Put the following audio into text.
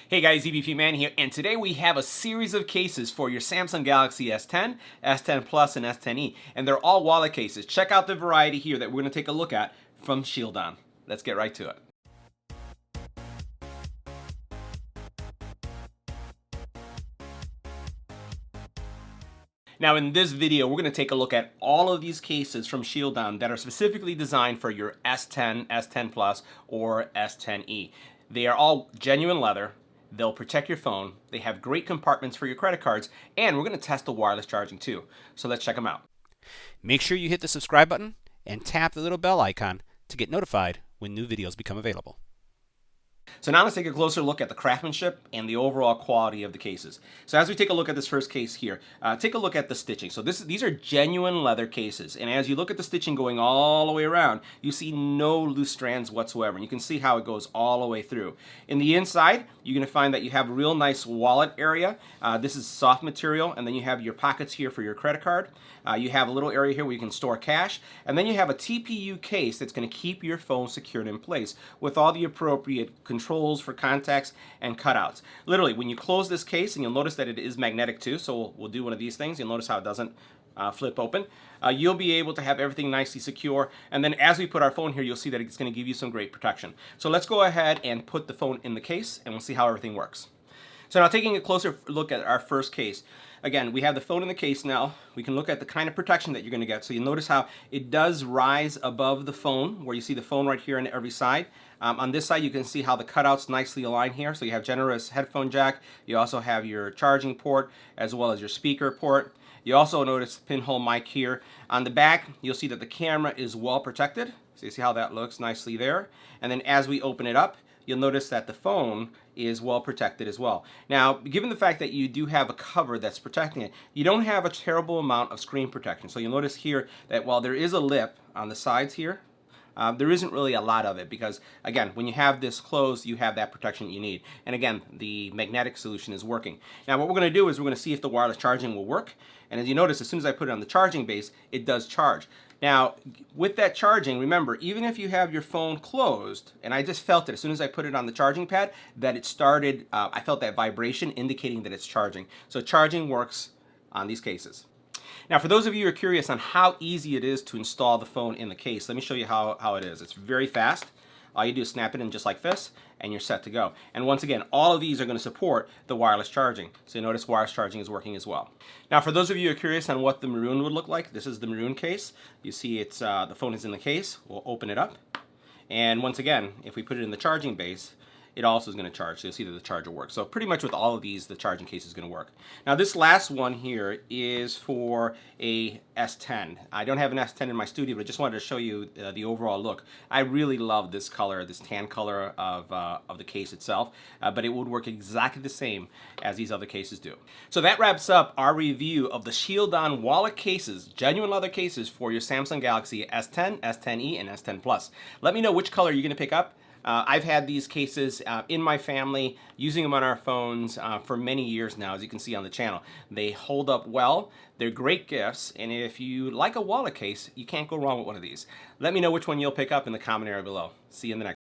Hey guys, EBPMAN here, and today we have a series of cases for your Samsung Galaxy S10, S10 Plus, and S10e, and they're all wallet cases. Check out the variety here that we're going to take a look at from Shieldon. Let's get right to it. Now in this video, we're going to take a look at all of these cases from Shieldon that are specifically designed for your S10, S10 Plus, or S10e. They are all genuine leather. They'll protect your phone. They have great compartments for your credit cards, and we're going to test the wireless charging too. So let's check them out. Make sure you hit the subscribe button and tap the little bell icon to get notified when new videos become available. So now let's take a closer look at the craftsmanship and the overall quality of the cases. So as we take a look at this first case here, take a look at the stitching. So these are genuine leather cases, and as you look at the stitching going all the way around, you see no loose strands whatsoever, and you can see how it goes all the way through. In the inside, you're going to find that you have a real nice wallet area. This is soft material, and then you have your pockets here for your credit card. You have a little area here where you can store cash, and then you have a TPU case that's going to keep your phone secured in place with all the appropriate controls for contacts and cutouts. Literally, when you close this case, and you'll notice that it is magnetic too, so we'll do one of these things. You'll notice how it doesn't flip open. You'll be able to have everything nicely secure, and then as we put our phone here, you'll see that it's going to give you some great protection. So let's go ahead and put the phone in the case, and we'll see how everything works. So now taking a closer look at our first case. Again, we have the phone in the case now. We can look at the kind of protection that you're going to get. So you notice how it does rise above the phone, where you see the phone right here on every side. On this side, you can see how the cutouts nicely align here. So you have generous headphone jack. You also have your charging port as well as your speaker port. You also notice the pinhole mic here. On the back, you'll see that the camera is well protected. So you see how that looks nicely there. And then as we open it up, you'll notice that the phone is well protected as well. Now, given the fact that you do have a cover that's protecting it, you don't have a terrible amount of screen protection. So you'll notice here that while there is a lip on the sides here, there isn't really a lot of it because, again, when you have this closed, you have that protection you need. And again, the magnetic solution is working. Now, what we're going to do is we're going to see if the wireless charging will work. And as you notice, as soon as I put it on the charging base, it does charge. Now, with that charging, remember, even if you have your phone closed, and I just felt it as soon as I put it on the charging pad, that it started, I felt that vibration indicating that it's charging. So charging works on these cases. Now, for those of you who are curious on how easy it is to install the phone in the case, let me show you how it is. It's very fast. All you do is snap it in just like this, and you're set to go. And once again, all of these are going to support the wireless charging. So you notice wireless charging is working as well. Now, for those of you who are curious on what the maroon would look like, this is the maroon case. You see it's the phone is in the case. We'll open it up. And once again, if we put it in the charging base, it also is going to charge, so you'll see that the charger works. So pretty much with all of these, the charging case is going to work. Now this last one here is for a S10. I don't have an S10 in my studio, but I just wanted to show you the overall look. I really love this color, this tan color of the case itself, but it would work exactly the same as these other cases do. So that wraps up our review of the Shieldon wallet cases, genuine leather cases for your Samsung Galaxy S10, S10e, and S10 Plus. Let me know which color you're going to pick up. I've had these cases in my family, using them on our phones for many years now, as you can see on the channel. They hold up well, they're great gifts, and if you like a wallet case, you can't go wrong with one of these. Let me know which one you'll pick up in the comment area below. See you in the next one.